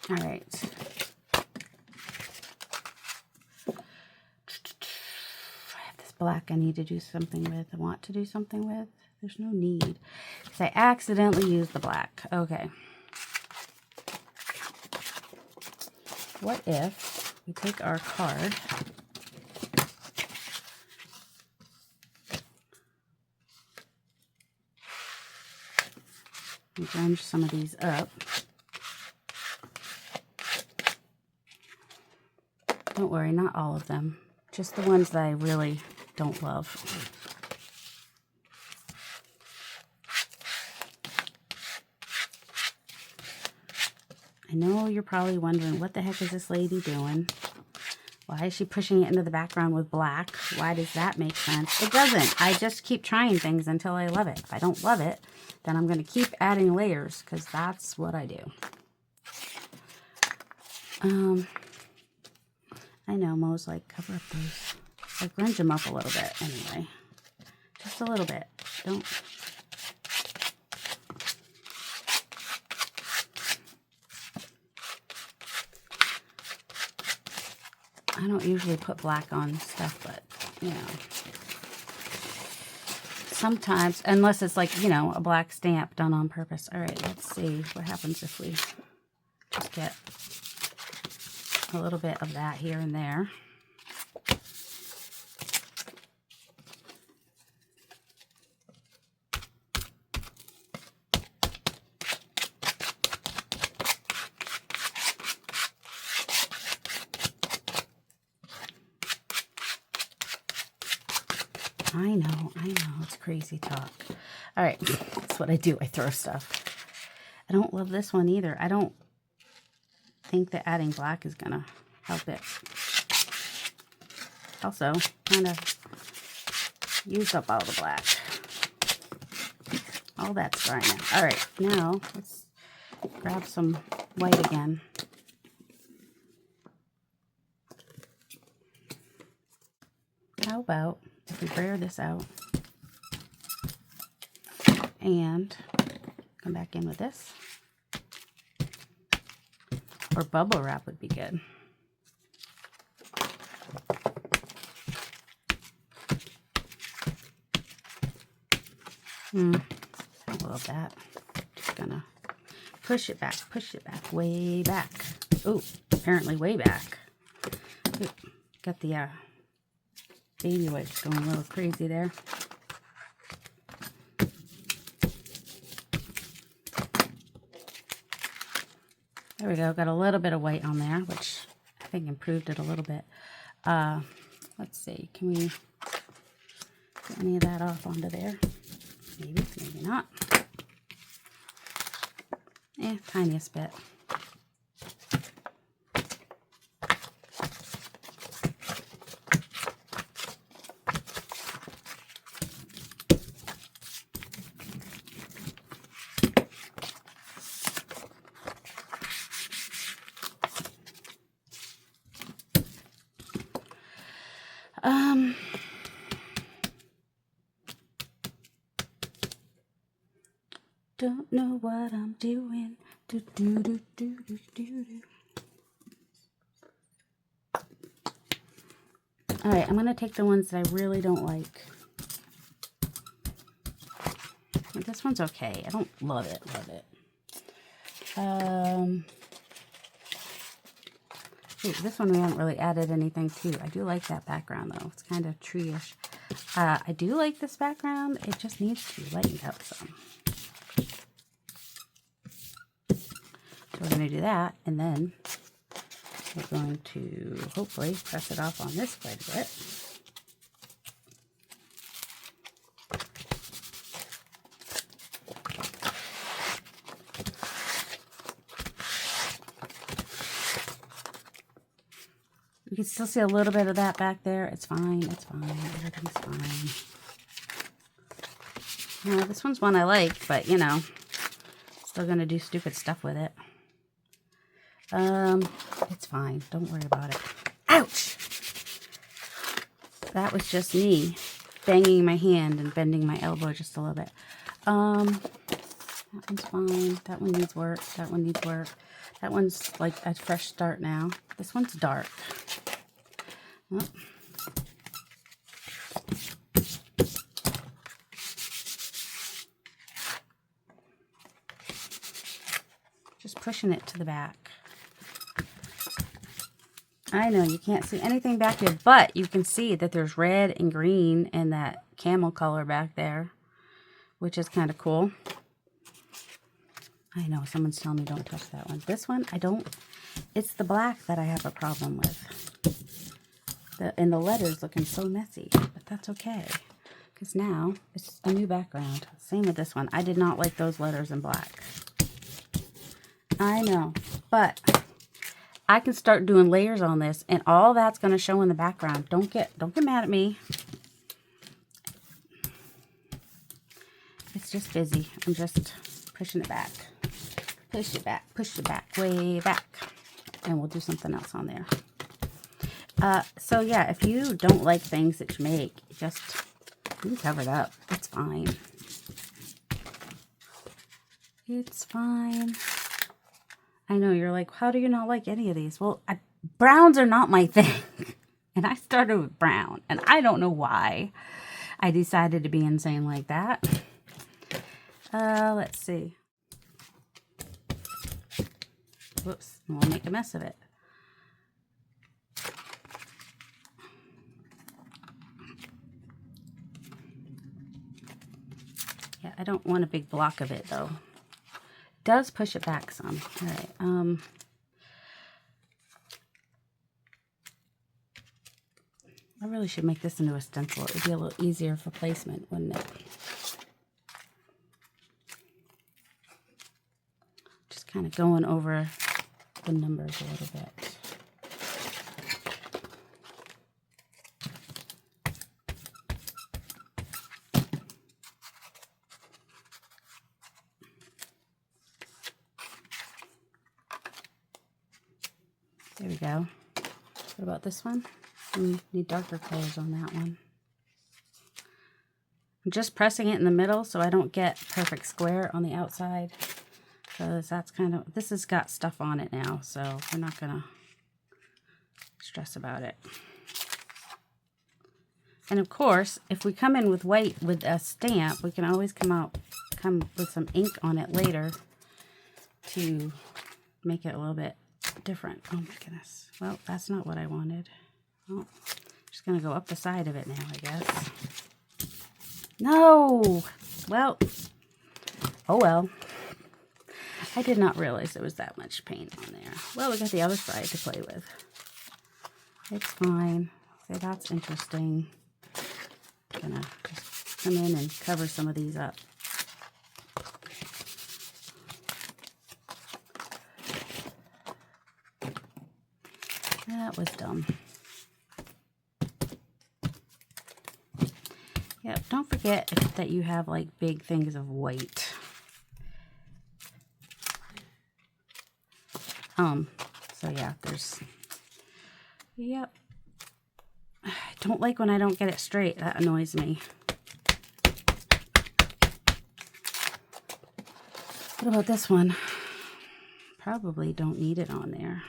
All right. Black I need to do something with. I want to do something with. There's no need because I accidentally used the black. Okay. What if we take our card and grunge some of these up? Don't worry, not all of them. Just the ones that I really don't love. I know you're probably wondering, what the heck is this lady doing? Why is she pushing it into the background with black? Why does that make sense? It doesn't. I just keep trying things until I love it. If I don't love it, then I'm going to keep adding layers because that's what I do. I know Mo's like, cover up those. Like, grunge them up a little bit anyway. Just a little bit. Don't. I don't usually put black on stuff, but, you know, sometimes, unless it's like, you know, a black stamp done on purpose. All right, let's see what happens if we just get a little bit of that here and there. I know, it's crazy talk. All right, that's what I do. I throw stuff. I don't love this one either. I don't think that adding black is gonna help it. Also, kind of used up all the black. All that's dry now. All right, now let's grab some white again. How about if we blur this out and come back in with this? Or bubble wrap would be good. I love that. Just gonna push it back, way back. Oh, apparently way back. Ooh, got the baby wipes going a little crazy there. There we go. Got a little bit of white on there, which I think improved it a little bit. Let's see. Can we get any of that off onto there? Maybe, maybe not. Tiniest bit. Don't know what I'm doing. Do, do, do, do, do, do, do. All right, I'm going to take the ones that I really don't like. This one's okay. I don't love it, Ooh, this one we haven't really added anything to. I do like that background, though. It's kind of tree-ish. I do like this background. It just needs to be lightened up some. So we're going to do that, and then we're going to hopefully press it off on this quite a bit. You can still see a little bit of that back there. It's fine. It's fine. Everything's fine. Now, this one's one I like, but, you know, still going to do stupid stuff with it. It's fine. Don't worry about it. Ouch! That was just me banging my hand and bending my elbow just a little bit. That one's fine. That one needs work. That one needs work. That one's like a fresh start now. This one's dark. Oh. Just pushing it to the back. I know you can't see anything back here, but you can see that there's red and green and that camel color back there, which is kind of cool. I know someone's telling me don't touch that one. This one, I don't. It's the black that I have a problem with. And the letter's looking so messy, but that's okay. Because now it's a new background. Same with this one. I did not like those letters in black. I know, but I can start doing layers on this, and all that's going to show in the background. Don't get mad at me. It's just busy. I'm just pushing it back. Push it back, way back. And we'll do something else on there. So yeah, if you don't like things that you make, you can cover it up. It's fine. It's fine. I know you're like, how do you not like any of these? Well, browns are not my thing. And I started with brown, and I don't know why I decided to be insane like that. Let's see. Whoops, we'll make a mess of it. Yeah, I don't want a big block of it though. It does push it back some. All right. I really should make this into a stencil. It would be a little easier for placement, wouldn't it? Just kind of going over the numbers a little bit. There we go. What about this one? Need darker colors on that one. I'm just pressing it in the middle so I don't get perfect square on the outside. Because that's kind of, this has got stuff on it now, so we're not gonna stress about it. And of course, if we come in with white with a stamp, we can always come with some ink on it later to make it a little bit different. Oh my goodness. Well, that's not what I wanted. Oh, just gonna go up the side of it now, I guess. No! Well, oh well. I did not realize there was that much paint on there. Well, we got the other side to play with. It's fine. So that's interesting. I'm gonna just come in and cover some of these up. That was dumb. Yep, don't forget that you have like big things of white. So yeah, yep. I don't like when I don't get it straight. That annoys me. What about this one? Probably don't need it on there.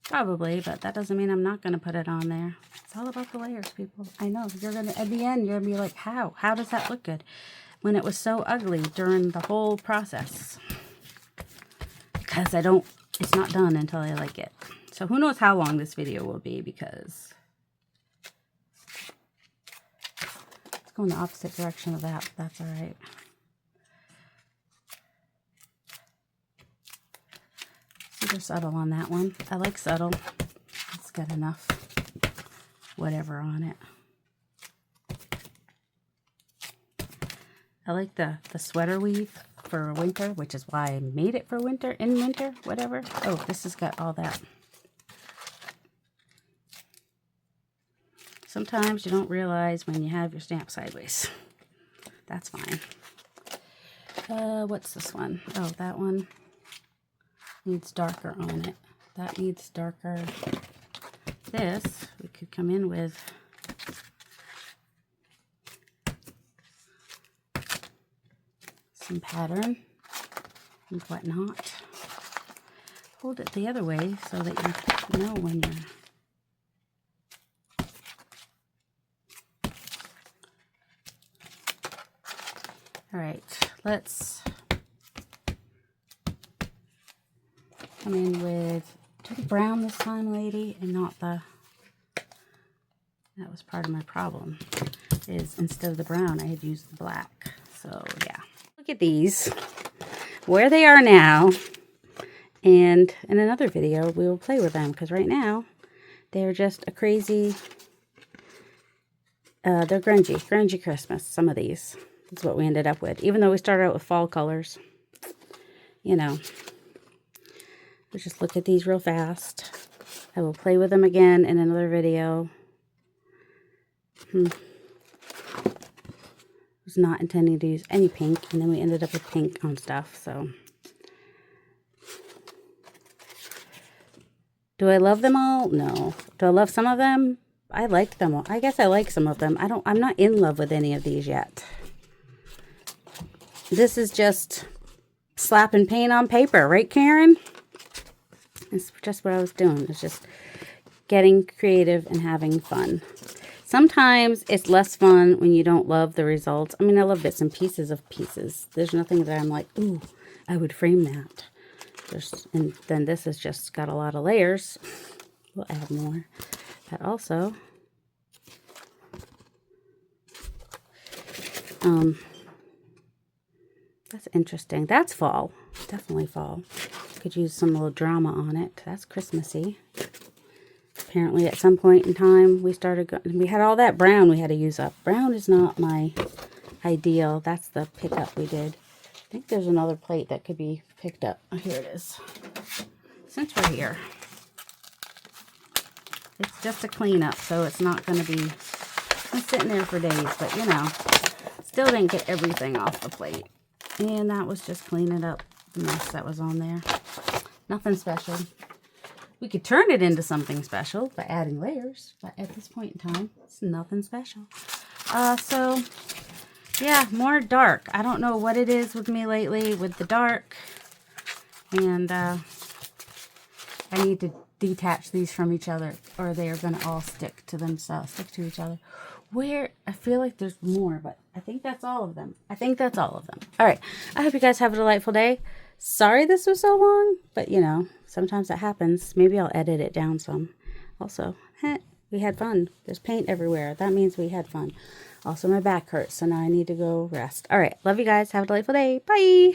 Probably, but that doesn't mean I'm not going to put it on there. It's all about the layers, people. I know. You're going to, at the end, you're going to be like, how? How does that look good? When it was so ugly during the whole process. Because it's not done until I like it. So who knows how long this video will be, because it's going the opposite direction of that, but that's all right. Super subtle on that one. I like subtle. It's got enough whatever on it. I like the sweater weave for winter, which is why I made it for winter, in winter, whatever. Oh, this has got all that. Sometimes you don't realize when you have your stamp sideways. That's fine. What's this one? Oh, that one needs darker on it. That needs darker. This, we could come in with some pattern and whatnot. Hold it the other way so that you know when you're all right. Let's come in with, do the brown this time, lady, and not the, that was part of my problem, is instead of the brown, I had used the black. So, yeah. Look at these. where they are now. And in another video, we will play with them, because right now they're just a crazy, they're grungy Christmas. Some of these is what we ended up with, even though we started out with fall colors. You know, let's just look at these real fast. I will play with them again in another video. Was not intending to use any pink, and then we ended up with pink on stuff. So, do I love them all? No. Do I love some of them? I liked them all. I guess I like some of them. I'm not in love with any of these yet. This is just slapping paint on paper, right, Karen? It's just what I was doing. It's just getting creative and having fun. Sometimes it's less fun when you don't love the results. I mean, I love bits and pieces of pieces. There's nothing that I'm like, ooh, I would frame that. And then this has just got a lot of layers. We'll add more. That also. That's interesting. That's fall. Definitely fall. Could use some little drama on it. That's Christmassy. Apparently at some point in time we had all that brown we had to use up. Brown is not my ideal. That's the pickup we did. I think there's another plate that could be picked up. Oh, here it is. Since we're here. It's just a cleanup, so it's not going to be sitting there for days, but you know, still didn't get everything off the plate. And that was just cleaning up the mess that was on there. Nothing special. We could turn it into something special by adding layers, but at this point in time, it's nothing special. So, yeah, more dark. I don't know what it is with me lately with the dark. And I need to detach these from each other, or they are going to all stick to themselves, stick to each other. Where I feel like there's more, but I think that's all of them. All right. I hope you guys have a delightful day. Sorry this was so long, but you know, sometimes that happens. Maybe I'll edit it down some. Also, we had fun. There's paint everywhere. That means we had fun. Also, my back hurts, so now I need to go rest. All right. Love you guys. Have a delightful day. Bye.